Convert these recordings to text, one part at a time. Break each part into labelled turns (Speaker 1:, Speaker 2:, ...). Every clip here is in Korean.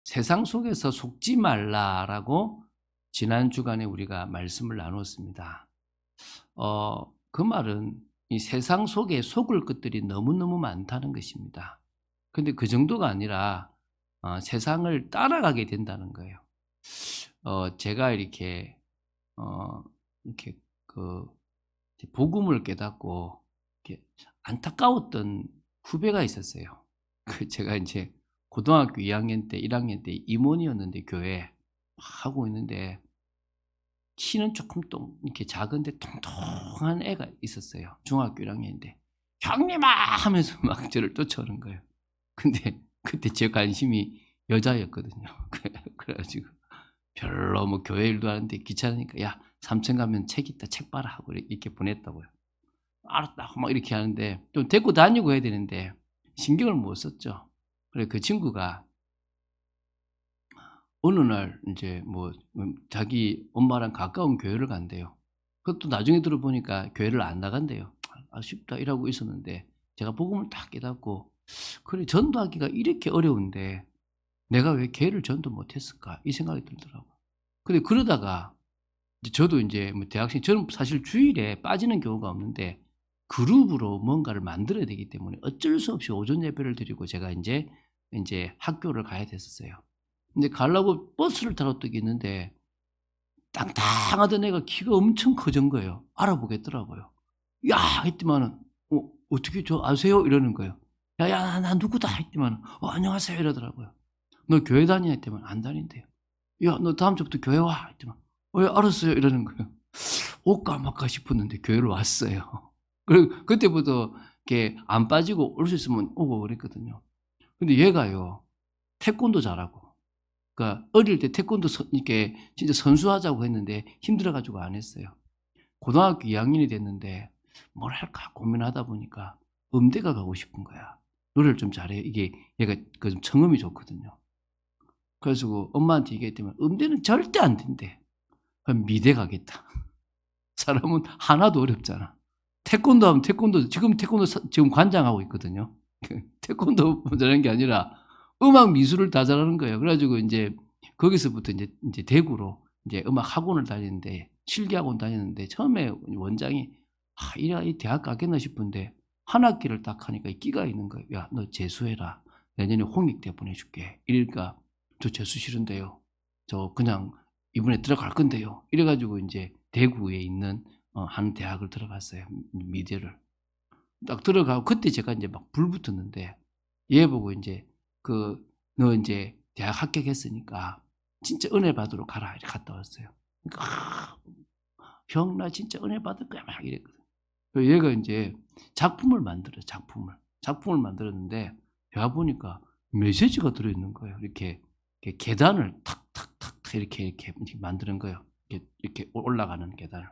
Speaker 1: 세상 속에서 속지 말라라고 지난 주간에 우리가 말씀을 나눴습니다. 그 말은 이 세상 속에 속을 것들이 너무너무 많다는 것입니다. 근데 그 정도가 아니라 세상을 따라가게 된다는 거예요. 제가 이렇게 그 복음을 깨닫고 이렇게 안타까웠던 후배가 있었어요. 제가 이제 고등학교 2학년 때, 1학년 때 임원이었는데 교회 하고 있는데 키는 조금 이렇게 작은데 통통한 애가 있었어요. 중학교 1학년인데 형님아 하면서 막 저를 쫓아오는 거예요. 근데 그때 제 관심이 여자였거든요. 그래가지고 별로 뭐 교회 일도 하는데 귀찮으니까 야 삼천 가면 책 있다 책 봐라 하고 이렇게 보냈다고요. 알았다 막 이렇게 하는데 좀 데리고 다니고 해야 되는데 신경을 못 썼죠. 그래 그 친구가 어느 날 인제 자기 엄마랑 가까운 교회를 간대요. 그것도 나중에 들어보니까 교회를 안 나간대요. '아쉽다.' 이러고 있었는데 제가 복음을 딱 깨닫고 '그래 전도하기가 이렇게 어려운데 내가 왜 걔를 전도 못 했을까?' 이 생각이 들더라고요. 근데 그러다가 이제 저도 인제 대학생 저는 사실 주일에 빠지는 경우가 없는데 그룹으로 뭔가를 만들어야 되기 때문에 어쩔 수 없이 오전 예배를 드리고 제가 인제 학교를 가야 됐었어요. 근데 가려고 버스를 타러 뛰겠는데 땅땅하던 애가 키가 엄청 커진 거예요. 알아보겠더라고요. "야!" 했더니만은 어떻게 저 아세요?" 이러는 거예요. "야야 나 누구다." 했더니만은 안녕하세요." 이러더라고요. "너 교회 다니냐?" 했더니 안 다닌대요. "야 너 다음 주부터 교회 와." 했더니 예 알았어요." 이러는 거예요. 올까 말까 싶었는데 교회를 왔어요. 그리고 그때부터 이렇게 안 빠지고 올 수 있으면 오고 그랬거든요. 근데 얘가요 태권도 잘하고 그러니까 어릴 때 태권도 이렇게 진짜 선수하자고 했는데 힘들어 가지고 안 했어요. 고등학교 2 학년이 됐는데 '뭘 할까?' 고민하다 보니까 음대가 가고 싶은 거야. 노래를 좀 잘해요. 이게 얘가 좀 청음이 좋거든요. 그래 가지고 엄마한테 얘기했더니 "음대는 절대 안 된대." 그럼 "미대 가겠다." 사람은 하나도 어렵잖아. 태권도 하면 태권도 지금 태권도 지금 관장하고 있거든요. 태권도 잘하는 게 아니라 음악 미술을 다 잘하는 거예요. 그래 가지고 인제 거기서부터 인제 대구로 인제 음악 학원을 다니는데 실기학원 다녔는데 처음에 원장이 '이 아이 대학 가겠나?' 싶은데 한 학기를 딱 하니까 끼가 있는 거예요. "야 너 재수해라. 내년에 홍익대 보내 줄게." 이러니까 "저 재수 싫은데요. 저 그냥 이번에 들어갈 건데요." 이래 가지고 인제 대구에 있는 한 대학을 들어갔어요, 미대를. 딱 들어가고 그때 제가 인제 막 불붙었는데 얘 보고 인제 "너 인제 대학 합격했으니까 진짜 은혜 받으러 가라." 이렇게 갔다 왔어요. 그러니까 "형 나 진짜 은혜 받을 거야." 막 이랬거든. 그 얘가 인제 작품을 만들어요, 작품을. 작품을 만들었는데 와 보니까 메시지가 들어 있는 거예요. 이렇게 계단을 탁탁탁탁 이렇게 만드는 거예요. 이렇게 올라가는 계단을.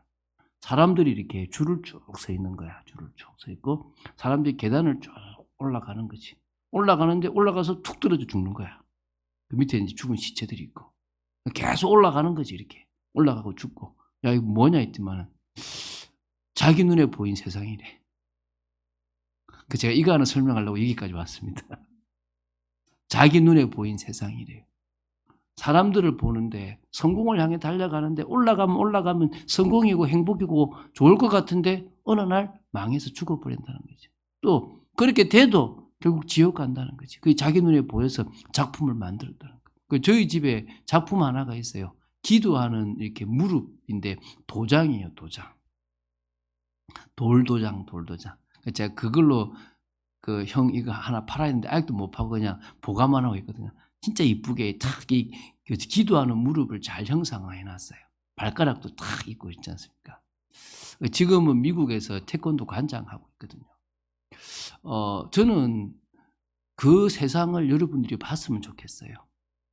Speaker 1: 사람들이 이렇게 줄을 쭉 서 있는 거야. 줄을 쭉 서 있고 사람들이 계단을 쭉 올라가는 거지. 올라가는데 올라가서 툭 떨어져 죽는 거야. 그 밑에 인제 죽은 시체들이 있고. 계속 올라가는 거지 이렇게. 올라가고 죽고. "야 이거 뭐냐?" 했더니만은 자기 눈에 보인 세상이래. 제가 이거 하나 설명하려고 여기까지 왔습니다. 자기 눈에 보인 세상이래요. 사람들을 보는데 성공을 향해 달려가는데 올라가면 성공이고 행복이고 좋을 것 같은데 어느 날 망해서 죽어버린다는 거죠. 또 그렇게 돼도 결국 지옥 간다는 거지. 그게 자기 눈에 보여서 작품을 만들었다는 거예요. 저희 집에 작품 하나가 있어요. 기도하는 이렇게 무릎인데 도장이에요, 도장. 돌도장. 제가 그걸로 "형 이거 하나 팔아야 되는데." 아직도 못 파고 그냥 보관만 하고 있거든요. 진짜 이쁘게 탁 기도하는 무릎을 잘 형상화해 놨어요. 발가락도 탁 있고 있지 않습니까? 지금은 미국에서 태권도 관장하고 있거든요. 저는 그 세상을 여러분들이 봤으면 좋겠어요.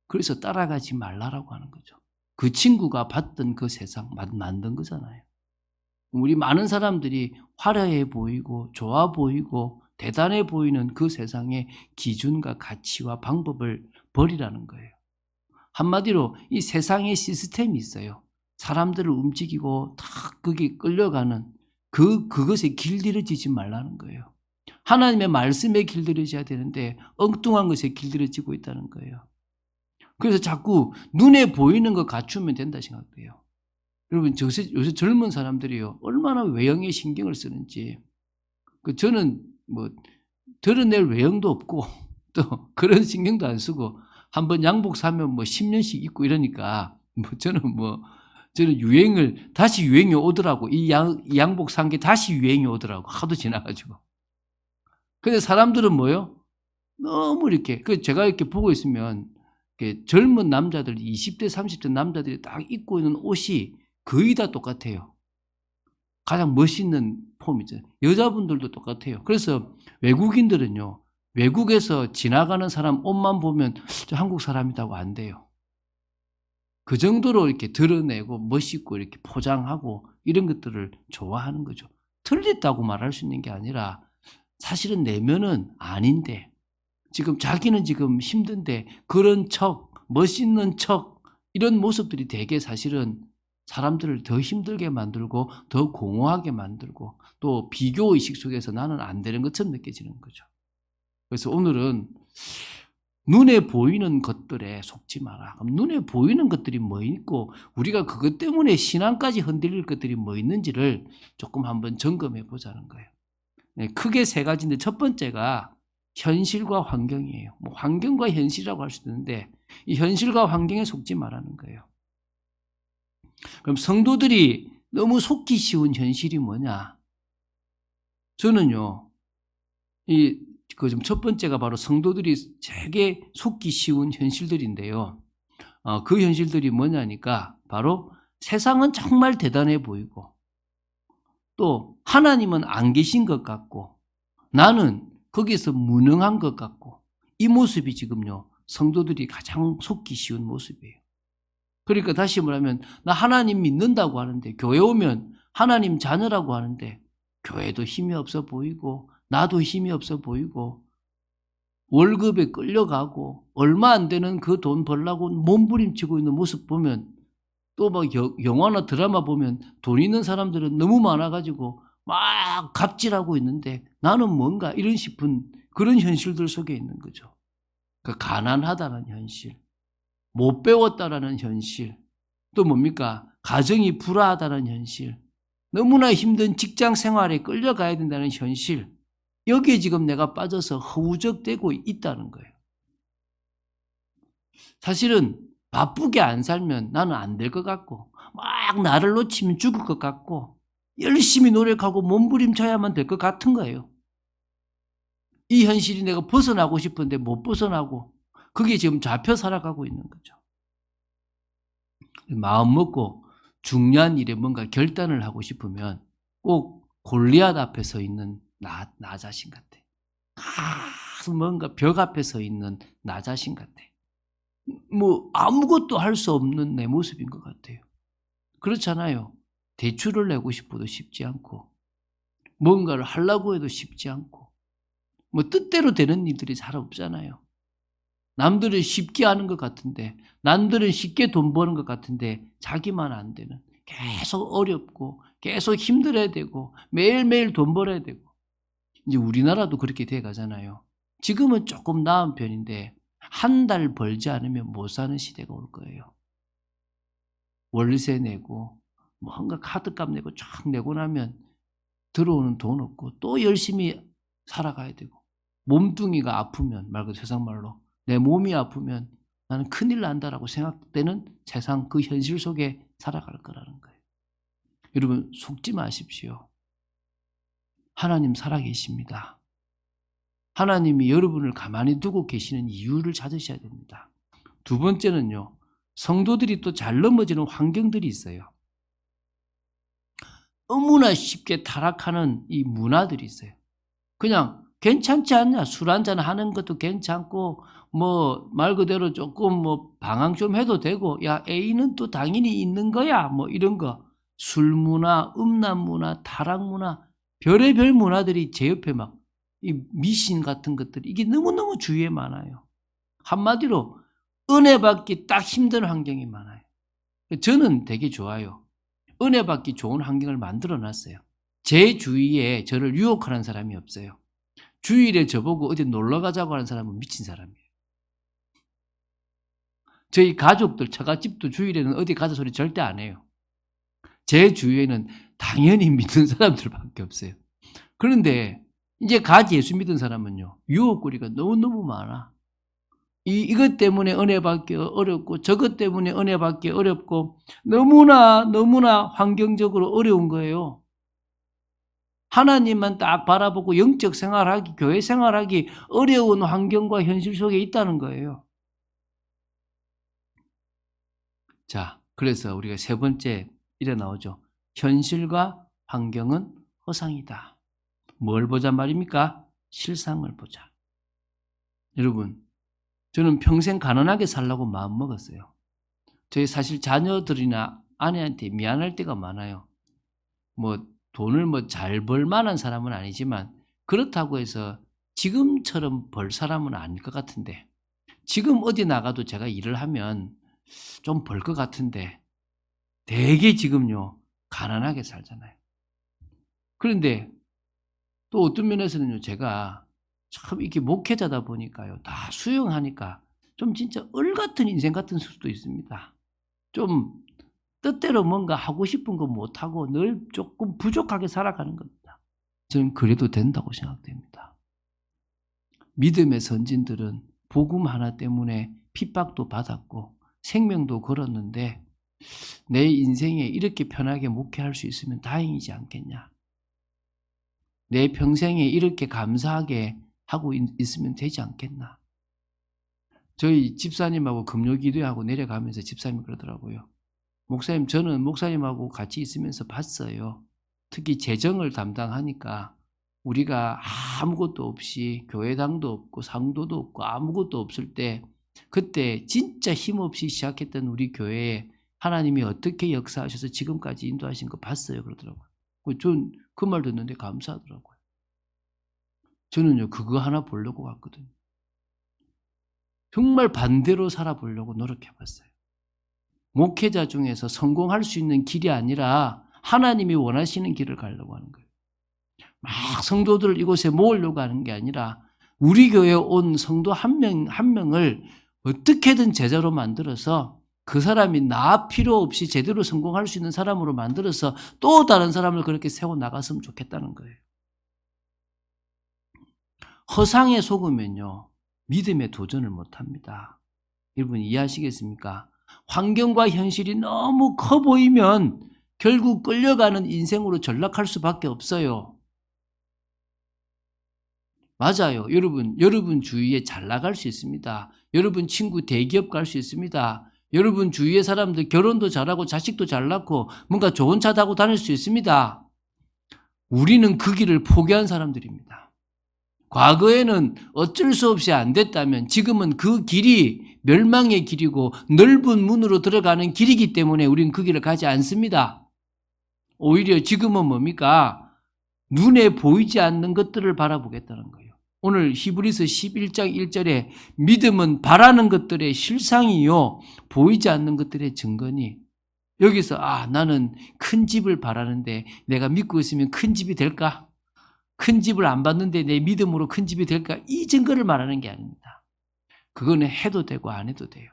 Speaker 1: 그래서 따라가지 말라라고 하는 거죠. 그 친구가 봤던 그 세상 만든 거잖아요. 우리 많은 사람들이 화려해 보이고 좋아 보이고 대단해 보이는 그 세상의 기준과 가치와 방법을 버리라는 거예요. 한마디로 이 세상의 시스템이 있어요. 사람들을 움직이고 다 거기 끌려가는 그것에 길들여지지 말라는 거예요. 하나님의 말씀에 길들여져야 되는데 엉뚱한 것에 길들여지고 있다는 거예요. 그래서 자꾸 눈에 보이는 거 갖추면 된다 생각돼요. 여러분 요새 젊은 사람들이요 얼마나 외형에 신경을 쓰는지. 저는 뭐 드러낼 외형도 없고 또 그런 신경도 안 쓰고 한번 양복 사면 뭐 10년씩 입고 이러니까 저는 유행을 다시 유행이 오더라고. 이 양복 산 게 다시 유행이 오더라고. 하도 지나가지고. 근데 사람들은 뭐요? 너무 이렇게 제가 이렇게 보고 있으면 이렇게 젊은 남자들 20대 30대 남자들이 딱 입고 있는 옷이 거의 다 똑같아요. 가장 멋있는 폼이죠. 여자분들도 똑같아요. 그래서 외국인들은요. 외국에서 지나가는 사람 옷만 보면 저 한국 사람이라고 안 돼요. 그 정도로 이렇게 드러내고 멋있고 이렇게 포장하고 이런 것들을 좋아하는 거죠. 틀렸다고 말할 수 있는 게 아니라 사실은 내면은 아닌데 지금 자기는 지금 힘든데 그런 척, 멋있는 척 이런 모습들이 되게 사실은 사람들을 더 힘들게 만들고 더 공허하게 만들고 또 비교의식 속에서 나는 안 되는 것처럼 느껴지는 거죠. 그래서 오늘은 눈에 보이는 것들에 속지 마라. 그럼 눈에 보이는 것들이 뭐 있고 우리가 그것 때문에 신앙까지 흔들릴 것들이 뭐 있는지를 조금 한번 점검해 보자는 거예요. 네, 크게 세 가지인데 첫 번째가 현실과 환경이에요. 뭐 환경과 현실이라고 할 수도 있는데 이 현실과 환경에 속지 말라는 거예요. 그럼 성도들이 너무 속기 쉬운 현실이 뭐냐? 저는요, 첫 번째가 바로 성도들이 되게 속기 쉬운 현실들인데요. 그 현실들이 뭐냐니까 바로 세상은 정말 대단해 보이고 또 하나님은 안 계신 것 같고 나는 거기서 무능한 것 같고 이 모습이 지금요, 성도들이 가장 속기 쉬운 모습이에요. 그러니까 다시 말하면 나 하나님 믿는다고 하는데 교회 오면 하나님 자녀라고 하는데 교회도 힘이 없어 보이고 나도 힘이 없어 보이고 월급에 끌려가고 얼마 안 되는 그 돈 벌려고 몸부림치고 있는 모습 보면 또 막 영화나 드라마 보면 돈 있는 사람들은 너무 많아가지고 막 갑질하고 있는데 나는 뭔가 이런 싶은 그런 현실들 속에 있는 거죠. 그 가난하다는 현실, 못 배웠다라는 현실, 또 뭡니까? 가정이 불화하다는 현실, 너무나 힘든 직장 생활에 끌려가야 된다는 현실, 여기에 지금 내가 빠져서 허우적대고 있다는 거예요. 사실은 바쁘게 안 살면 나는 안 될 것 같고 막 나를 놓치면 죽을 것 같고 열심히 노력하고 몸부림쳐야만 될 것 같은 거예요. 이 현실이 내가 벗어나고 싶은데 못 벗어나고 그게 지금 잡혀 살아가고 있는 거죠. 마음 먹고 중요한 일에 뭔가 결단을 하고 싶으면 꼭 골리앗 앞에 서 있는 나 자신 같아. 뭔가 벽 앞에 서 있는 나 자신 같아. 뭐 아무것도 할 수 없는 내 모습인 것 같아요. 그렇잖아요. 대출을 내고 싶어도 쉽지 않고 뭔가를 하려고 해도 쉽지 않고 뭐 뜻대로 되는 일들이 잘 없잖아요. 남들은 쉽게 하는 것 같은데 남들은 쉽게 돈 버는 것 같은데 자기만 안 되는 계속 어렵고 계속 힘들어야 되고 매일매일 돈 벌어야 되고 이제 우리나라도 그렇게 돼 가잖아요. 지금은 조금 나은 편인데 한 달 벌지 않으면 못 사는 시대가 올 거예요. 월세 내고 뭔가 카드값 내고 쫙 내고 나면 들어오는 돈 없고 또 열심히 살아가야 되고 몸뚱이가 아프면 말 그대로 세상 말로 내 몸이 아프면 나는 큰일 난다라고 생각되는 세상 그 현실 속에 살아갈 거라는 거예요. 여러분 속지 마십시오. 하나님 살아계십니다. 하나님이 여러분을 가만히 두고 계시는 이유를 찾으셔야 됩니다. 두 번째는요. 성도들이 또 잘 넘어지는 환경들이 있어요. 너무나 쉽게 타락하는 이 문화들이 있어요. 그냥 괜찮지 않냐? 술 한잔 하는 것도 괜찮고 뭐 말 그대로 조금 뭐 방황 좀 해도 되고 야 A는 또 당연히 있는 거야 뭐 이런 거 술 문화, 음란 문화, 타락 문화 별의별 문화들이 제 옆에 막 이 미신 같은 것들이 이게 너무너무 주위에 많아요. 한마디로 은혜 받기 딱 힘든 환경이 많아요. 저는 되게 좋아요. 은혜 받기 좋은 환경을 만들어 놨어요. 제 주위에 저를 유혹하는 사람이 없어요. 주일에 저보고 어디 놀러 가자고 하는 사람은 미친 사람이에요. 저희 가족들 처갓집도 주일에는 어디 가서 소리 절대 안 해요. 제 주위에는 당연히 믿는 사람들밖에 없어요. 그런데 이제 갓 예수 믿은 사람은요, 유혹거리가 너무너무 많아. 이것 때문에 은혜 받기 어렵고 저것 때문에 은혜 받기 어렵고 너무나 환경적으로 어려운 거예요. 하나님만 딱 바라보고 영적 생활하기, 교회 생활하기 어려운 환경과 현실 속에 있다는 거예요. 자, 그래서 우리가 세 번째 이래 나오죠. 현실과 환경은 허상이다. 뭘 보자 말입니까? 실상을 보자. 여러분, 저는 평생 가난하게 살라고 마음먹었어요. 저희 사실 자녀들이나 아내한테 미안할 때가 많아요. 돈을 잘 벌 만한 사람은 아니지만 그렇다고 해서 지금처럼 벌 사람은 아닐 것 같은데, 지금 어디 나가도 제가 일을 하면 좀 벌 것 같은데 되게 지금요 가난하게 살잖아요. 그런데 또 어떤 면에서는요, 제가 참 이렇게 목회자다 보니까요, 다 수용하니까 좀 진짜 을 같은 인생 같은 수도 있습니다. 좀 뜻대로 뭔가 하고 싶은 거 못하고 늘 조금 부족하게 살아가는 겁니다. 저는 그래도 된다고 생각됩니다. 믿음의 선진들은 복음 하나 때문에 핍박도 받았고 생명도 걸었는데 내 인생에 이렇게 편하게 목회할 수 있으면 다행이지 않겠냐. 내 평생에 이렇게 감사하게 하고 있으면 되지 않겠나. 저희 집사님하고 금요 기도하고 내려가면서 집사님이 그러더라고요. 목사님, 저는 목사님하고 같이 있으면서 봤어요. 특히 재정을 담당하니까 우리가 아무것도 없이 교회당도 없고 상도도 없고 아무것도 없을 때 그때 진짜 힘없이 시작했던 우리 교회에 하나님이 어떻게 역사하셔서 지금까지 인도하신 거 봤어요. 그러더라고요. 전 그 말 듣는데 감사하더라고요. 저는요, 그거 하나 보려고 왔거든요. 정말 반대로 살아보려고 노력해봤어요. 목회자 중에서 성공할 수 있는 길이 아니라 하나님이 원하시는 길을 가려고 하는 거예요. 막 성도들을 이곳에 모으려고 하는 게 아니라 우리 교회에 온 성도 한 명을 어떻게든 제자로 만들어서 그 사람이 나 필요 없이 제대로 성공할 수 있는 사람으로 만들어서 또 다른 사람을 그렇게 세워나갔으면 좋겠다는 거예요. 허상에 속으면요, 믿음에 도전을 못합니다. 여러분 이해하시겠습니까? 환경과 현실이 너무 커 보이면 결국 끌려가는 인생으로 전락할 수밖에 없어요. 맞아요. 여러분 주위에 잘 나갈 수 있습니다. 여러분 친구 대기업 갈 수 있습니다. 여러분 주위의 사람들 결혼도 잘하고 자식도 잘 낳고 뭔가 좋은 차 타고 다닐 수 있습니다. 우리는 그 길을 포기한 사람들입니다. 과거에는 어쩔 수 없이 안 됐다면 지금은 그 길이 멸망의 길이고 넓은 문으로 들어가는 길이기 때문에 우리는 그 길을 가지 않습니다. 오히려 지금은 뭡니까? 눈에 보이지 않는 것들을 바라보겠다는 거예요. 오늘 히브리서 11장 1절에 믿음은 바라는 것들의 실상이요 보이지 않는 것들의 증거니, 여기서 나는 큰 집을 바라는데 내가 믿고 있으면 큰 집이 될까? 큰 집을 안 받는데 내 믿음으로 큰 집이 될까? 이 증거를 말하는 게 아닙니다. 그거는 해도 되고 안 해도 돼요.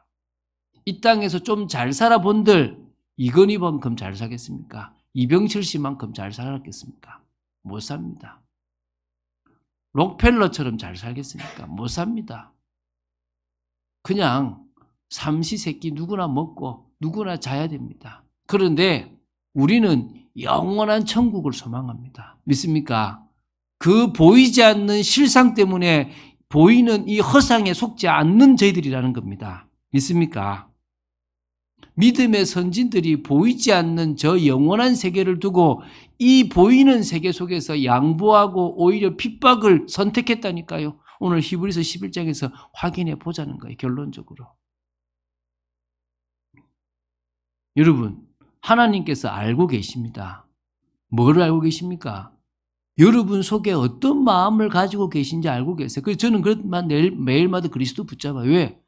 Speaker 1: 이 땅에서 좀 잘 살아본들 이건희만큼 잘 사겠습니까? 이병철 씨만큼 잘 살았겠습니까? 못 삽니다. 록펠러처럼 잘 살겠습니까? 못 삽니다. 그냥 삼시세끼 누구나 먹고 누구나 자야 됩니다. 그런데 우리는 영원한 천국을 소망합니다. 믿습니까? 그 보이지 않는 실상 때문에 보이는 이 허상에 속지 않는 저희들이라는 겁니다. 믿습니까? 믿음의 선진들이 보이지 않는 저 영원한 세계를 두고 이 보이는 세계 속에서 양보하고 오히려 핍박을 선택했다니까요. 오늘 히브리서 11장에서 확인해 보자는 거예요. 결론적으로. 여러분, 하나님께서 알고 계십니다. 뭘 알고 계십니까? 여러분 속에 어떤 마음을 가지고 계신지 알고 계세요. 그래서 저는 그것만 매일마다 그리스도 붙잡아요. 왜?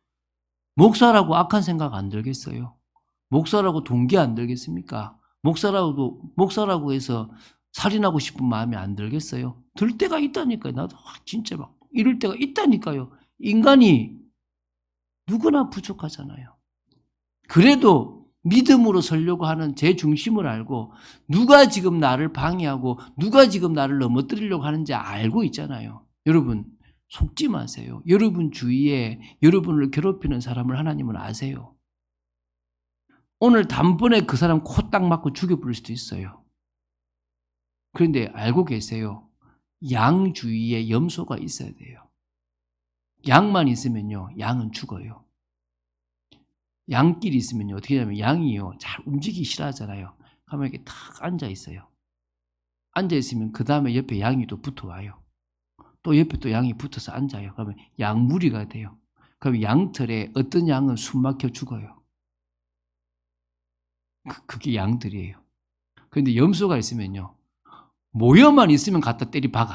Speaker 1: 목사라고 악한 생각 안 들겠어요? 목사라고 동기 안 들겠습니까? 목사라고 해서 살인하고 싶은 마음이 안 들겠어요? 들 때가 있다니까요. 나도 진짜 막 이럴 때가 있다니까요. 인간이 누구나 부족하잖아요. 그래도 믿음으로 서려고 하는 제 중심을 알고 누가 지금 나를 방해하고 누가 지금 나를 넘어뜨리려고 하는지 알고 있잖아요. 여러분 속지 마세요. 여러분 주위에 여러분을 괴롭히는 사람을 하나님은 아세요. 오늘 단번에 그 사람 코 딱 맞고 죽여버릴 수도 있어요. 그런데 알고 계세요. 양 주위에 염소가 있어야 돼요. 양만 있으면요, 양은 죽어요. 양끼리 있으면요, 어떻게 하냐면 양이요, 잘 움직이기 싫어하잖아요. 그러면 이렇게 탁 앉아 있어요. 앉아 있으면 그 다음에 옆에 양이 또 붙어와요. 또 옆에 또 양이 붙어서 앉아요. 그러면 양무리가 돼요. 그럼 양털에 어떤 양은 숨 막혀 죽어요. 그게 양들이에요. 그런데 염소가 있으면요, 모여만 있으면 갖다 때리 박아.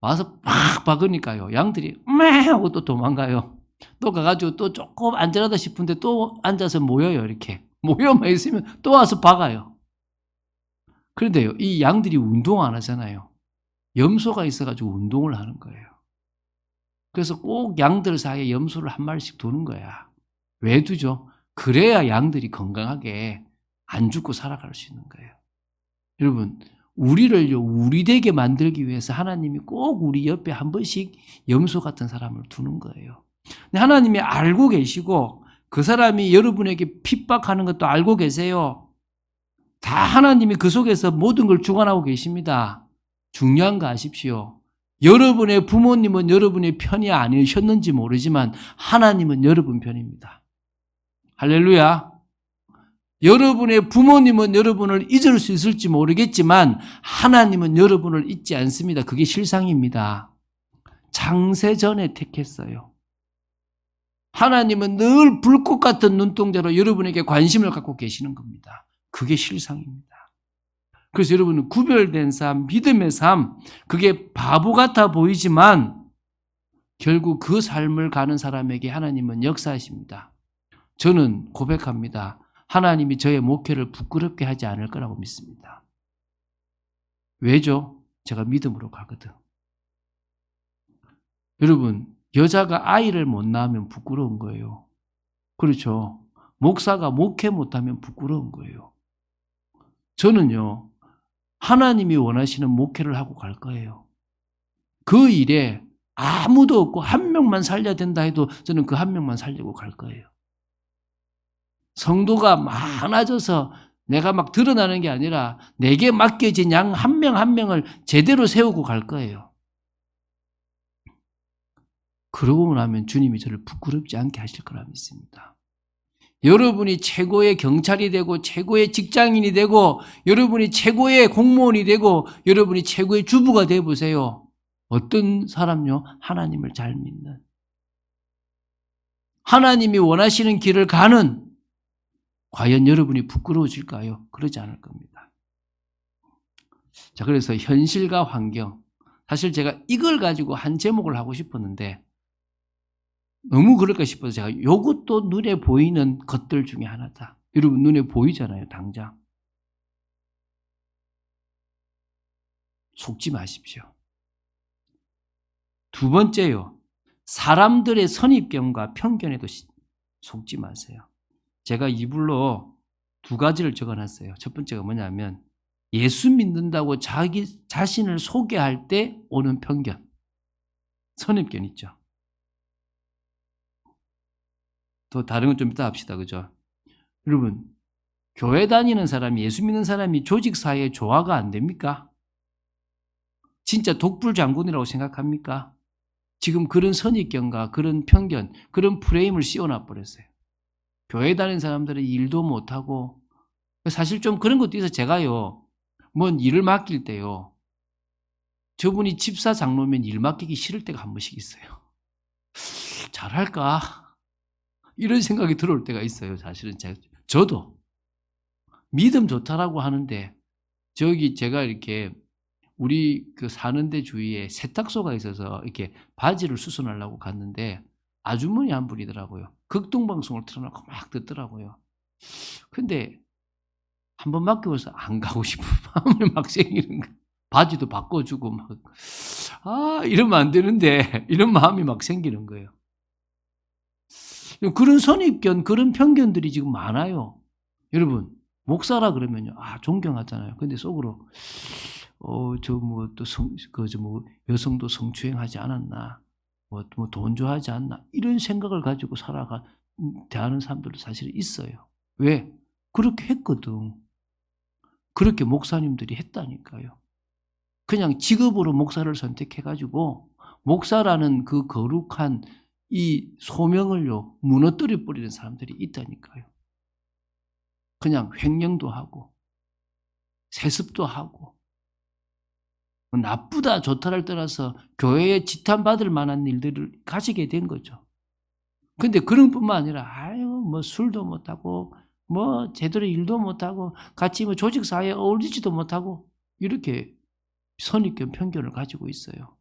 Speaker 1: 와서 팍 박으니까요, 양들이 매 하고 또 도망가요. 또 가가지고 또 조금 안전하다 싶은데 또 앉아서 모여요. 이렇게 모여만 있으면 또 와서 박아요. 그런데요, 이 양들이 운동 안 하잖아요. 염소가 있어가지고 운동을 하는 거예요. 그래서 꼭 양들 사이에 염소를 한 마리씩 두는 거야. 왜 두죠? 그래야 양들이 건강하게 안 죽고 살아갈 수 있는 거예요. 여러분, 우리를요, 우리되게 만들기 위해서 하나님이 꼭 우리 옆에 한 번씩 염소 같은 사람을 두는 거예요. 근데 하나님이 알고 계시고 그 사람이 여러분에게 핍박하는 것도 알고 계세요. 다 하나님이 그 속에서 모든 걸 주관하고 계십니다. 중요한 거 아십시오. 여러분의 부모님은 여러분의 편이 아니셨는지 모르지만 하나님은 여러분 편입니다. 할렐루야. 여러분의 부모님은 여러분을 잊을 수 있을지 모르겠지만 하나님은 여러분을 잊지 않습니다. 그게 실상입니다. 창세전에 택했어요. 하나님은 늘 불꽃 같은 눈동자로 여러분에게 관심을 갖고 계시는 겁니다. 그게 실상입니다. 그래서 여러분은 구별된 삶, 믿음의 삶, 그게 바보 같아 보이지만 결국 그 삶을 가는 사람에게 하나님은 역사하십니다. 저는 고백합니다. 하나님이 저의 목회를 부끄럽게 하지 않을 거라고 믿습니다. 왜죠? 제가 믿음으로 가거든. 여러분, 여자가 아이를 못 낳으면 부끄러운 거예요. 그렇죠? 목사가 목회 못하면 부끄러운 거예요. 저는요, 하나님이 원하시는 목회를 하고 갈 거예요. 그 일에 아무도 없고 한 명만 살려야 된다 해도 저는 그 한 명만 살리고 갈 거예요. 성도가 많아져서 내가 막 드러나는 게 아니라 내게 맡겨진 양 한 명 한 명을 제대로 세우고 갈 거예요. 그러고 나면 주님이 저를 부끄럽지 않게 하실 거라 믿습니다. 여러분이 최고의 경찰이 되고 최고의 직장인이 되고 여러분이 최고의 공무원이 되고 여러분이 최고의 주부가 되어보세요. 어떤 사람요? 하나님을 잘 믿는, 하나님이 원하시는 길을 가는, 과연 여러분이 부끄러워질까요? 그러지 않을 겁니다. 자, 그래서 현실과 환경, 사실 제가 이걸 가지고 한 제목을 하고 싶었는데 너무 그럴까 싶어서 제가 이것도 눈에 보이는 것들 중에 하나다. 여러분 눈에 보이잖아요, 당장. 속지 마십시오. 두 번째요, 사람들의 선입견과 편견에도 속지 마세요. 제가 이불로 두 가지를 적어놨어요. 첫 번째가 뭐냐면 예수 믿는다고 자기 자신을 소개할 때 오는 편견, 선입견 있죠. 또 다른 건 좀 이따 합시다. 그죠? 여러분, 교회 다니는 사람이, 예수 믿는 사람이 조직 사회에 조화가 안 됩니까? 진짜 독불장군이라고 생각합니까? 지금 그런 선입견과 그런 편견, 그런 프레임을 씌워놔 버렸어요. 교회 다니는 사람들은 일도 못하고, 사실 좀 그런 것도 있어서 제가요, 뭔 일을 맡길 때요, 저분이 집사 장로면 일 맡기기 싫을 때가 한 번씩 있어요. 잘할까? 이런 생각이 들어올 때가 있어요. 사실은 저도 믿음 좋다라고 하는데 저기 제가 이렇게 우리 그 사는 데 주위에 세탁소가 있어서 이렇게 바지를 수선하려고 갔는데 아주머니 한 분이더라고요. 극동방송을 틀어놓고 막 듣더라고요. 근데 한 번 맡겨서 안 가고 싶은 마음이 막 생기는 거예요. 바지도 바꿔주고 막, 이러면 안 되는데 이런 마음이 막 생기는 거예요. 그런 선입견, 그런 편견들이 지금 많아요. 여러분, 목사라 그러면요, 존경하잖아요. 근데 속으로 저 뭐 또 여성도 성추행하지 않았나, 뭐 돈 좋아하지 않나, 이런 생각을 가지고 대하는 사람들도 사실 있어요. 왜? 그렇게 했거든. 그렇게 목사님들이 했다니까요. 그냥 직업으로 목사를 선택해 가지고 목사라는 그 거룩한 이 소명을요, 무너뜨려 버리는 사람들이 있다니까요. 그냥 횡령도 하고 세습도 하고 나쁘다 좋다를 떠나서 교회에 지탄받을 만한 일들을 가지게 된 거죠. 근데 그런 뿐만 아니라 뭐 술도 못하고 뭐 제대로 일도 못하고 같이 뭐 조직 사회에 어울리지도 못하고 이렇게 선입견 편견을 가지고 있어요.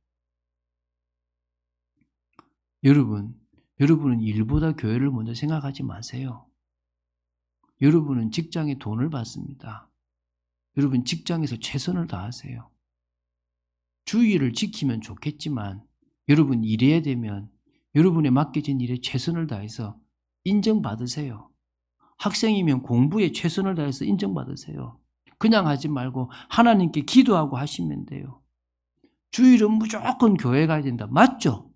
Speaker 1: 여러분은 일보다 교회를 먼저 생각하지 마세요. 여러분은 직장에 돈을 받습니다. 여러분 직장에서 최선을 다하세요. 주의를 지키면 좋겠지만 여러분 일해야 되면 여러분의 맡겨진 일에 최선을 다해서 인정받으세요. 학생이면 공부에 최선을 다해서 인정받으세요. 그냥 하지 말고 하나님께 기도하고 하시면 돼요. 주일은 무조건 교회 가야 된다. 맞죠?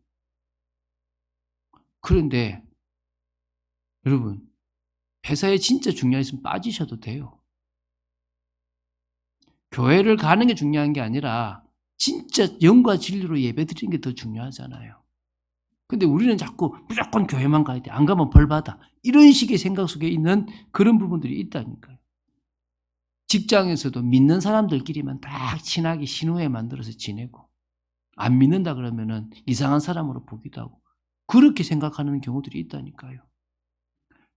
Speaker 1: 그런데 여러분 회사에 진짜 중요했으면 빠지셔도 돼요. 교회를 가는 게 중요한 게 아니라 진짜 영과 진리로 예배드리는 게 더 중요하잖아요. 근데 우리는 자꾸 무조건 교회만 가야 돼. 안 가면 벌 받아. 이런 식의 생각 속에 있는 그런 부분들이 있다니까요. 직장에서도 믿는 사람들끼리만 딱 친하게 신우회 만들어서 지내고 안 믿는다 그러면은 이상한 사람으로 보기도 하고 그렇게 생각하는 경우들이 있다니까요.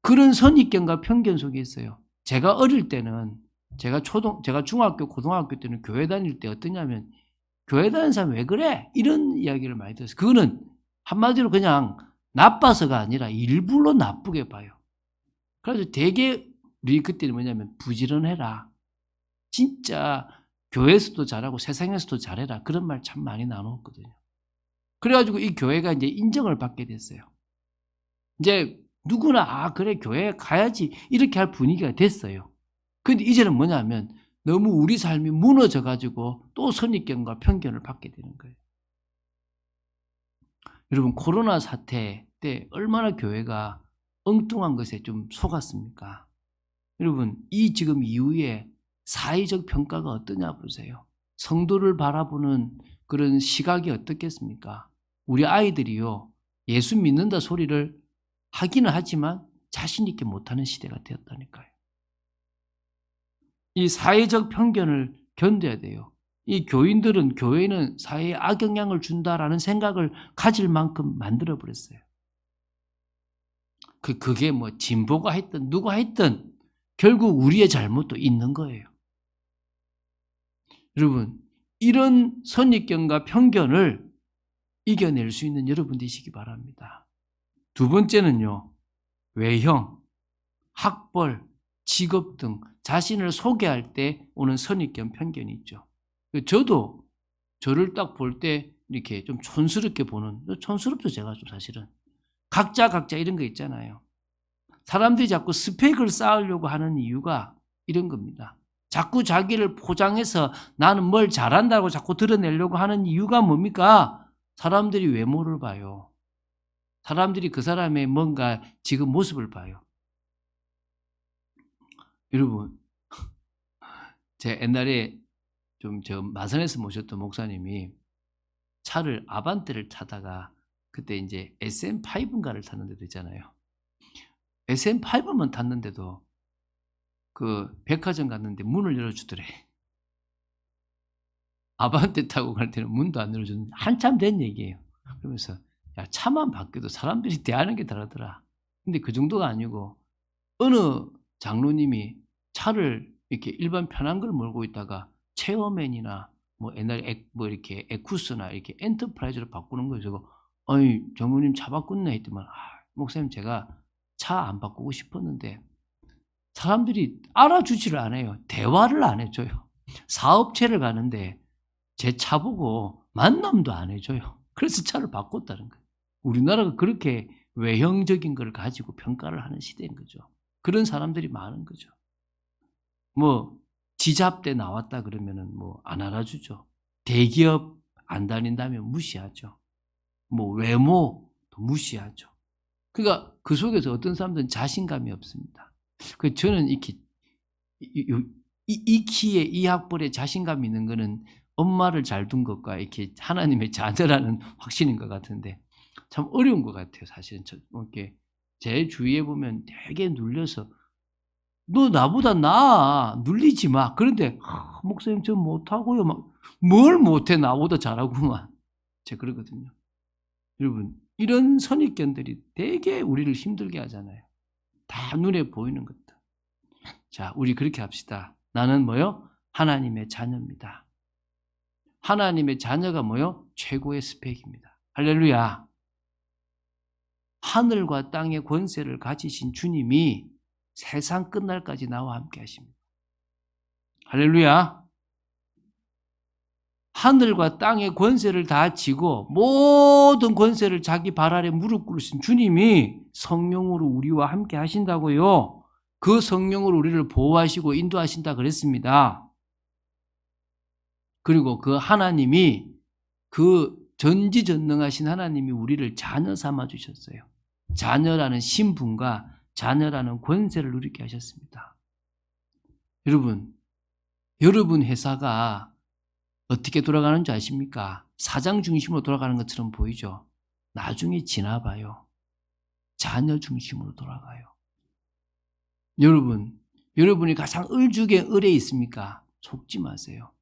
Speaker 1: 그런 선입견과 편견 속에 있어요. 제가 어릴 때는 제가 중학교, 고등학교 때는 교회 다닐 때 어떠냐면 교회 다니는 사람 왜 그래? 이런 이야기를 많이 들었어요. 그거는 한마디로 그냥 나빠서가 아니라 일부러 나쁘게 봐요. 그래서 되게 우리 그때는 뭐냐면 부지런해라. 진짜 교회에서도 잘하고 세상에서도 잘해라. 그런 말 참 많이 나눴거든요. 그래가지고 이 교회가 이제 인정을 받게 됐어요. 이제 누구나 그래 교회 가야지 이렇게 할 분위기가 됐어요. 근데 이제는 뭐냐면 너무 우리 삶이 무너져 가지고 또 선입견과 편견을 받게 되는 거예요. 여러분 코로나 사태 때 얼마나 교회가 엉뚱한 것에 좀 속았습니까? 여러분 이 지금 이후에 사회적 평가가 어떠냐 보세요. 성도를 바라보는 그런 시각이 어떻겠습니까? 우리 아이들이요 예수 믿는다 소리를 하기는 하지만 자신 있게 못하는 시대가 되었다니까요. 이 사회적 편견을 견뎌야 돼요. 이 교인들은 교회는 사회에 악영향을 준다라는 생각을 가질 만큼 만들어 버렸어요. 그게 뭐 진보가 했든 누가 했든 결국 우리의 잘못도 있는 거예요. 여러분 이런 선입견과 편견을 이겨낼 수 있는 여러분 되시기 바랍니다. 두 번째는요. 외형, 학벌, 직업 등 자신을 소개할 때 오는 선입견, 편견이 있죠. 저도 저를 딱 볼 때 이렇게 좀 촌스럽게 보는, 촌스럽죠 제가 좀 사실은. 각자 이런 거 있잖아요. 사람들이 자꾸 스펙을 쌓으려고 하는 이유가 이런 겁니다. 자꾸 자기를 포장해서 나는 뭘 잘한다고 자꾸 드러내려고 하는 이유가 뭡니까? 사람들이 외모를 봐요. 사람들이 그 사람의 뭔가 지금 모습을 봐요. 여러분, 제 옛날에 저 마산에서 모셨던 목사님이 차를 아반떼를 타다가 그때 이제 SM5인가를 탔는데도 있잖아요. SM5만 탔는데도 그 백화점 갔는데 문을 열어주더래. 아반떼 타고 갈 때는 문도 안 열어주는데 한참 된 얘기예요. 그러면서 야 차만 바뀌어도 사람들이 대하는 게 다르더라. 근데 그 정도가 아니고 어느 장로님이 차를 이렇게 일반 편한 걸 몰고 있다가 체어맨이나 뭐 옛날에 뭐 이렇게 에쿠스나 이렇게 엔터프라이즈로 바꾸는 거예요. 그래서 아니 장로님 차 바꿨네 했더만 목사님 제가 차 안 바꾸고 싶었는데 사람들이 알아주지를 않아요. 대화를 안 해줘요. 사업체를 가는데 제 차 보고 만남도 안 해줘요. 그래서 차를 바꿨다는 거예요. 우리나라가 그렇게 외형적인 걸 가지고 평가를 하는 시대인 거죠. 그런 사람들이 많은 거죠. 뭐 지잡대 나왔다 그러면은 뭐 안 알아주죠. 대기업 안 다닌다면 무시하죠. 뭐 외모도 무시하죠. 그러니까 그 속에서 어떤 사람들은 자신감이 없습니다. 그 저는 이렇게 이 키에 이 학벌에 자신감 있는 거는 엄마를 잘 둔 것과 이렇게 하나님의 자녀라는 확신인 것 같은데 참 어려운 것 같아요. 사실은 이렇게 제 주위에 보면 되게 눌려서 너 나보다 나아 눌리지 마. 그런데 목사님 저 못하고요. 막 뭘 못해 나보다 잘하구만. 제가 그러거든요. 여러분 이런 선입견들이 되게 우리를 힘들게 하잖아요. 다 눈에 보이는 것들. 자, 우리 그렇게 합시다. 나는 뭐요? 하나님의 자녀입니다. 하나님의 자녀가 뭐요? 최고의 스펙입니다. 할렐루야. 하늘과 땅의 권세를 가지신 주님이 세상 끝날까지 나와 함께 하십니다. 할렐루야. 하늘과 땅의 권세를 다 지고 모든 권세를 자기 발 아래 무릎 꿇으신 주님이 성령으로 우리와 함께 하신다고요. 그 성령으로 우리를 보호하시고 인도하신다 그랬습니다. 그리고 그 하나님이 그 전지전능하신 하나님이 우리를 자녀 삼아 주셨어요. 자녀라는 신분과 자녀라는 권세를 누리게 하셨습니다. 여러분 회사가 어떻게 돌아가는 줄 아십니까? 사장 중심으로 돌아가는 것처럼 보이죠? 나중에 지나봐요. 자녀 중심으로 돌아가요. 여러분이 가장 을죽의 을에 있습니까? 속지 마세요.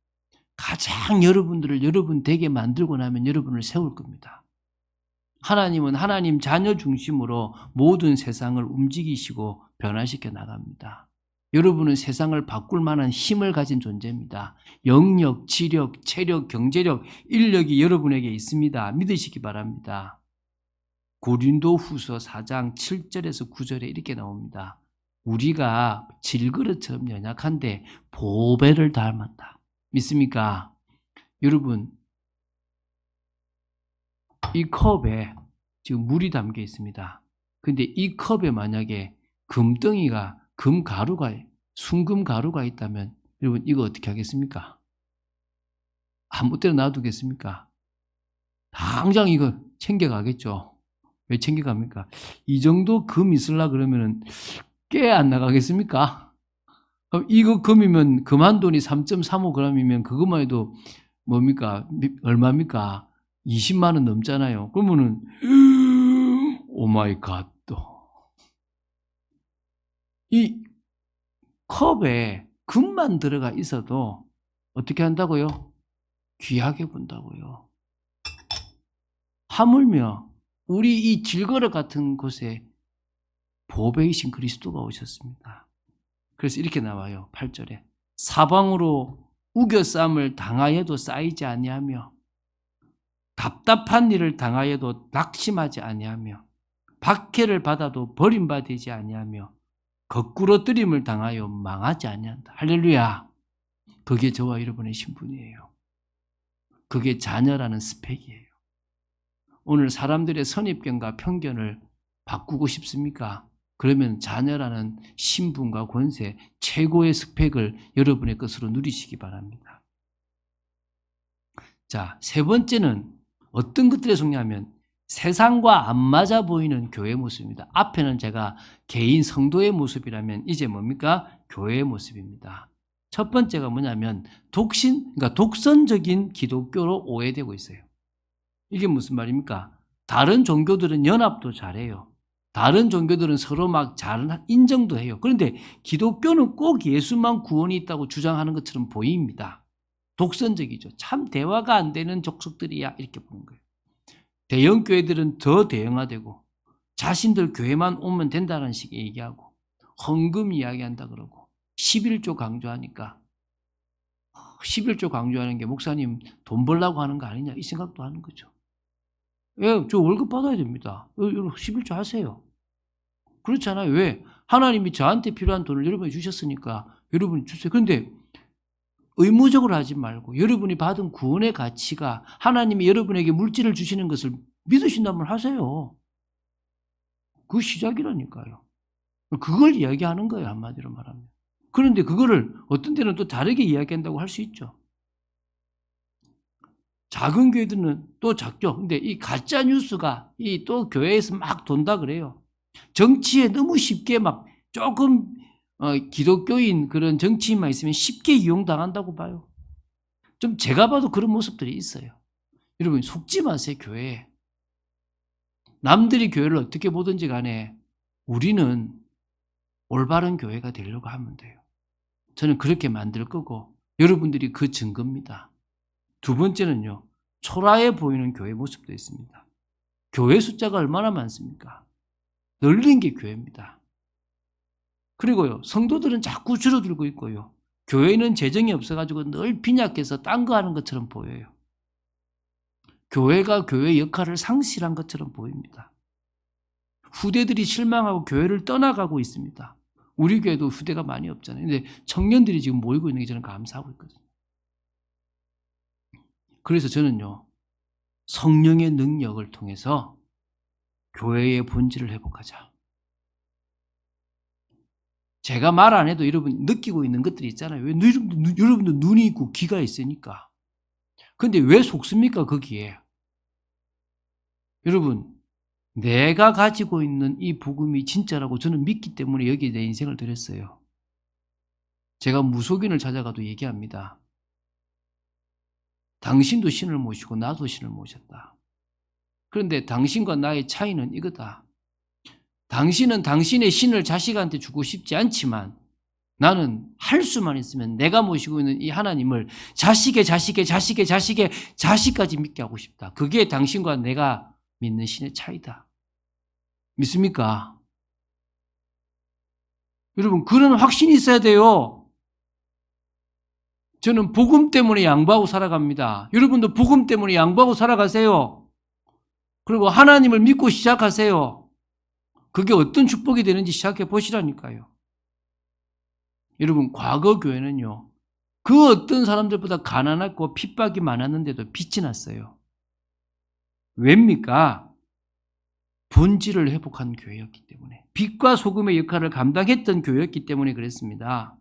Speaker 1: 가장 여러분들을 여러분 되게 만들고 나면 여러분을 세울 겁니다. 하나님은 하나님 자녀 중심으로 모든 세상을 움직이시고 변화시켜 나갑니다. 여러분은 세상을 바꿀 만한 힘을 가진 존재입니다. 영역, 지력, 체력, 경제력, 인력이 여러분에게 있습니다. 믿으시기 바랍니다. 고린도후서 4장 7절에서 9절에 이렇게 나옵니다. 우리가 질그릇처럼 연약한데 보배를 닮았다. 믿습니까? 여러분, 이 컵에 지금 물이 담겨 있습니다. 근데 이 컵에 만약에 금덩이가 순금 가루가 있다면 여러분 이거 어떻게 하겠습니까? 아무 때나 놔두겠습니까? 당장 이거 챙겨가겠죠. 왜 챙겨갑니까? 이 정도 금 있으려 그러면은 꽤 안 나가겠습니까? 그럼 이거 금이면 금 한 돈이 3.35g이면 그것만 해도 뭡니까? 얼마입니까? 20만 원 넘잖아요. 그러면은 오 마이 갓. 이 컵에 금만 들어가 있어도 어떻게 한다고요? 귀하게 본다고요. 하물며 우리 이 질거릇 같은 곳에 보배이신 그리스도가 오셨습니다. 그래서 이렇게 나와요. 8절에 사방으로 우겨쌈을 당하여도 쌓이지 아니하며 답답한 일을 당하여도 낙심하지 아니하며 박해를 받아도 버림받지 아니하며 거꾸로 뜨림을 당하여 망하지 아니한다. 할렐루야. 그게 저와 여러분의 신분이에요. 그게 자녀라는 스펙이에요. 오늘 사람들의 선입견과 편견을 바꾸고 싶습니까? 그러면 자녀라는 신분과 권세, 최고의 스펙을 여러분의 것으로 누리시기 바랍니다. 자, 세 번째는 어떤 것들에 속냐면 세상과 안 맞아 보이는 교회 모습입니다. 앞에는 제가 개인 성도의 모습이라면 이제 뭡니까? 교회의 모습입니다. 첫 번째가 뭐냐면 그러니까 독선적인 기독교로 오해되고 있어요. 이게 무슨 말입니까? 다른 종교들은 연합도 잘해요. 다른 종교들은 서로 막 잘 인정도 해요. 그런데 기독교는 꼭 예수만 구원이 있다고 주장하는 것처럼 보입니다. 독선적이죠. 참 대화가 안 되는 족속들이야 이렇게 보는 거예요. 대형 교회들은 더 대형화되고 자신들 교회만 오면 된다는 식의 얘기하고 헌금 이야기한다 그러고 11조 강조하니까 11조 강조하는 게 목사님 돈 벌라고 하는 거 아니냐 이 생각도 하는 거죠. 예, 저 월급 받아야 됩니다. 11조 하세요. 그렇잖아요. 왜? 하나님이 저한테 필요한 돈을 여러분이 주셨으니까 여러분이 주세요. 그런데 의무적으로 하지 말고 여러분이 받은 구원의 가치가 하나님이 여러분에게 물질을 주시는 것을 믿으신다면 하세요. 그 시작이라니까요. 그걸 이야기하는 거예요, 한마디로 말하면. 그런데 그거를 어떤 때는 또 다르게 이야기한다고 할 수 있죠. 작은 교회들은 또 작죠. 근데 이 가짜 뉴스가 이 또 교회에서 막 돈다 그래요. 정치에 너무 쉽게 막 조금 기독교인 그런 정치인만 있으면 쉽게 이용당한다고 봐요. 좀 제가 봐도 그런 모습들이 있어요. 여러분 속지 마세요, 교회에. 남들이 교회를 어떻게 보든지 간에 우리는 올바른 교회가 되려고 하면 돼요. 저는 그렇게 만들 거고 여러분들이 그 증거입니다. 두 번째는요. 초라해 보이는 교회 모습도 있습니다. 교회 숫자가 얼마나 많습니까? 늘린 게 교회입니다. 그리고요. 성도들은 자꾸 줄어들고 있고요. 교회는 재정이 없어가지고 늘 빈약해서 딴 거 하는 것처럼 보여요. 교회가 교회의 역할을 상실한 것처럼 보입니다. 후대들이 실망하고 교회를 떠나가고 있습니다. 우리 교회도 후대가 많이 없잖아요. 근데 청년들이 지금 모이고 있는 게 저는 감사하고 있거든요. 그래서 저는요. 성령의 능력을 통해서 교회의 본질을 회복하자. 제가 말 안 해도 여러분 느끼고 있는 것들이 있잖아요. 왜 여러분도 눈이 있고 귀가 있으니까. 근데 왜 속습니까 거기에? 여러분 내가 가지고 있는 이 복음이 진짜라고 저는 믿기 때문에 여기에 내 인생을 드렸어요. 제가 무속인을 찾아가도 얘기합니다. 당신도 신을 모시고 나도 신을 모셨다. 그런데 당신과 나의 차이는 이거다. 당신은 당신의 신을 자식한테 주고 싶지 않지만 나는 할 수만 있으면 내가 모시고 있는 이 하나님을 자식까지 믿게 하고 싶다. 그게 당신과 내가 믿는 신의 차이다. 믿습니까? 여러분 그런 확신이 있어야 돼요. 저는 복음 때문에 양보하고 살아갑니다. 여러분도 복음 때문에 양보하고 살아가세요. 그리고 하나님을 믿고 시작하세요. 그게 어떤 축복이 되는지 시작해 보시라니까요. 여러분 과거 교회는요. 그 어떤 사람들보다 가난하고 핍박이 많았는데도 빛이 났어요. 왜입니까? 본질을 회복한 교회였기 때문에. 빛과 소금의 역할을 감당했던 교회였기 때문에 그랬습니다.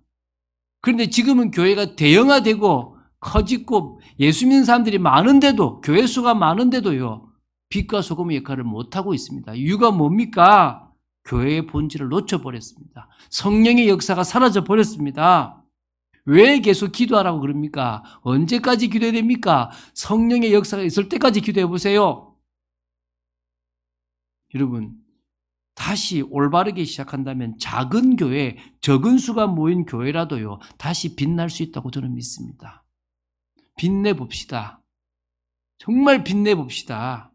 Speaker 1: 그런데 지금은 교회가 대형화되고 커지고 예수 믿는 사람들이 많은데도 교회 수가 많은데도요. 빛과 소금의 역할을 못하고 있습니다. 이유가 뭡니까? 교회의 본질을 놓쳐버렸습니다. 성령의 역사가 사라져버렸습니다. 왜 계속 기도하라고 그럽니까? 언제까지 기도해야 됩니까? 성령의 역사가 있을 때까지 기도해 보세요. 여러분 다시 올바르게 시작한다면 작은 교회, 적은 수가 모인 교회라도요. 다시 빛날 수 있다고 저는 믿습니다. 빛내봅시다. 정말 빛내봅시다.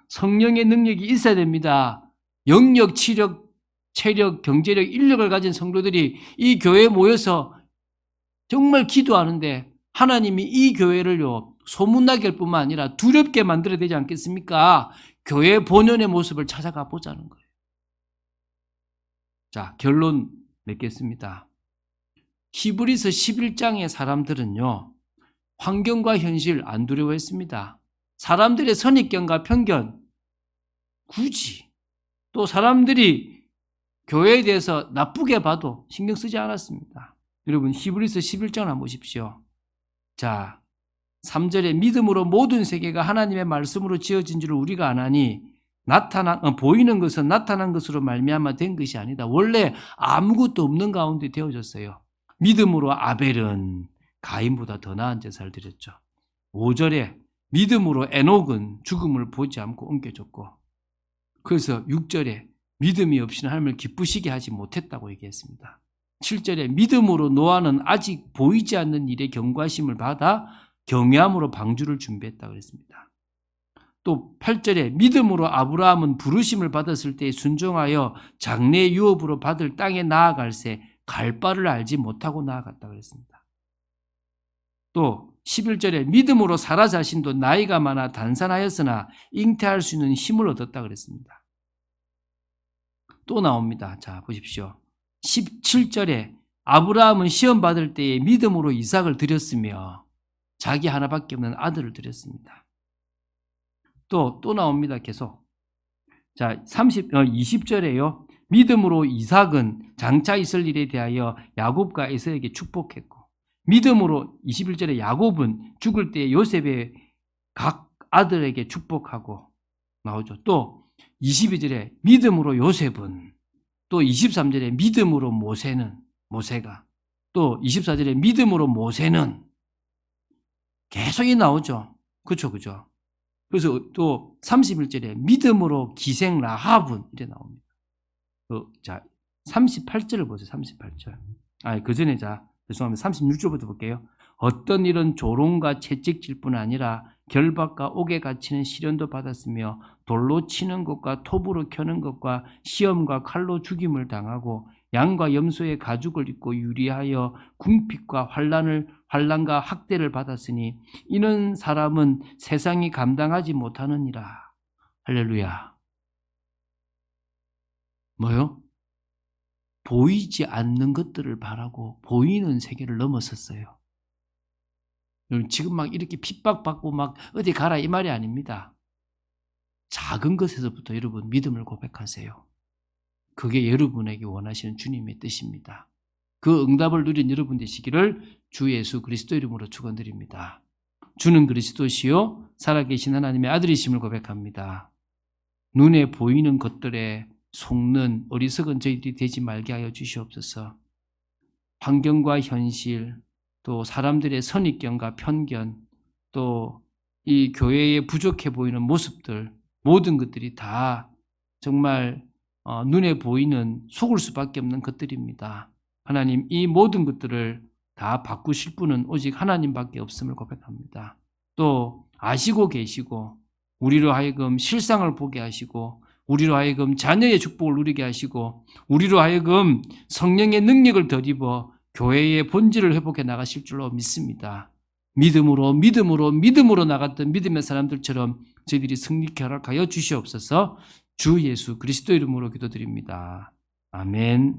Speaker 1: 성령의 능력이 있어야 됩니다. 영력, 치력, 체력, 경제력, 인력을 가진 성도들이 이 교회에 모여서 정말 기도하는데 하나님이 이 교회를요. 소문나게 할 뿐만 아니라 두렵게 만들어야 되지 않겠습니까? 교회 본연의 모습을 찾아가 보자는 거예요. 자, 결론 맺겠습니다. 히브리서 11장의 사람들은요. 환경과 현실 안 두려워했습니다. 사람들의 선입견과 편견 굳이 또 사람들이 교회에 대해서 나쁘게 봐도 신경 쓰지 않았습니다. 여러분 히브리서 11장 한번 보십시오. 자, 3절에 믿음으로 모든 세계가 하나님의 말씀으로 지어진 줄을 우리가 아나니 보이는 것은 나타난 것으로 말미암아 된 것이 아니다. 원래 아무것도 없는 가운데 되어졌어요. 믿음으로 아벨은 가인보다 더 나은 제사를 드렸죠. 5절에 믿음으로 에녹은 죽음을 보지 않고 옮겨졌고 그래서 6절에 믿음이 없이는 하나님을 기쁘시게 하지 못했다고 얘기했습니다. 7절에 믿음으로 노아는 아직 보이지 않는 일에 경고하심을 받아 경외함으로 방주를 준비했다고 그랬습니다. 또 8절에 믿음으로 아브라함은 부르심을 받았을 때 순종하여 장래 유업으로 받을 땅에 나아갈새 갈 바를 알지 못하고 나아갔다고 그랬습니다. 또 11절에 믿음으로 사라 자신도 나이가 많아 단산하였으나 잉태할 수 있는 힘을 얻었다고 그랬습니다. 또 나옵니다. 자, 보십시오. 17절에 아브라함은 시험 받을 때에 믿음으로 이삭을 드렸으며 자기 하나밖에 없는 아들을 드렸습니다. 또 나옵니다. 계속. 자, 20절에요. 믿음으로 이삭은 장차 있을 일에 대하여 야곱과 에서에게 축복했고, 믿음으로 21절에 야곱은 죽을 때 요셉의 각 아들에게 축복하고 나오죠. 또 22절에 믿음으로 요셉은, 또 23절에 믿음으로 모세가, 또 24절에 믿음으로 모세는 계속 나오죠. 그렇죠, 그죠? 그래서 또 31절에 믿음으로 기생 라합은 이래 나옵니다. 자, 38절을 보세요. 38절. 그 전에 죄송합니다. 36절부터 볼게요. 어떤 일은 조롱과 채찍질 뿐 아니라 결박과 옥에 갇히는 시련도 받았으며 돌로 치는 것과 톱으로 켜는 것과 시험과 칼로 죽임을 당하고 양과 염소의 가죽을 입고 유리하여 궁핍과 환난과 학대를 받았으니 이는 사람은 세상이 감당하지 못하느니라. 할렐루야. 뭐요? 보이지 않는 것들을 바라고 보이는 세계를 넘어섰어요. 지금 막 이렇게 핍박받고 막 어디 가라 이 말이 아닙니다. 작은 것에서부터 여러분 믿음을 고백하세요. 그게 여러분에게 원하시는 주님의 뜻입니다. 그 응답을 누린 여러분 되시기를 주 예수 그리스도 이름으로 축원드립니다. 주는 그리스도시요 살아계신 하나님의 아들이심을 고백합니다. 눈에 보이는 것들에 속는 어리석은 저희들이 되지 말게 하여 주시옵소서. 환경과 현실, 또 사람들의 선입견과 편견, 또 이 교회에 부족해 보이는 모습들, 모든 것들이 다 정말 눈에 보이는 속을 수밖에 없는 것들입니다. 하나님, 이 모든 것들을 다 바꾸실 분은 오직 하나님밖에 없음을 고백합니다. 또 아시고 계시고 우리로 하여금 실상을 보게 하시고 우리로 하여금 자녀의 축복을 누리게 하시고 우리로 하여금 성령의 능력을 덧입어 교회의 본질을 회복해 나가실 줄로 믿습니다. 믿음으로 나갔던 믿음의 사람들처럼 저희들이 승리케 허락하여 주시옵소서. 주 예수 그리스도 이름으로 기도드립니다. 아멘.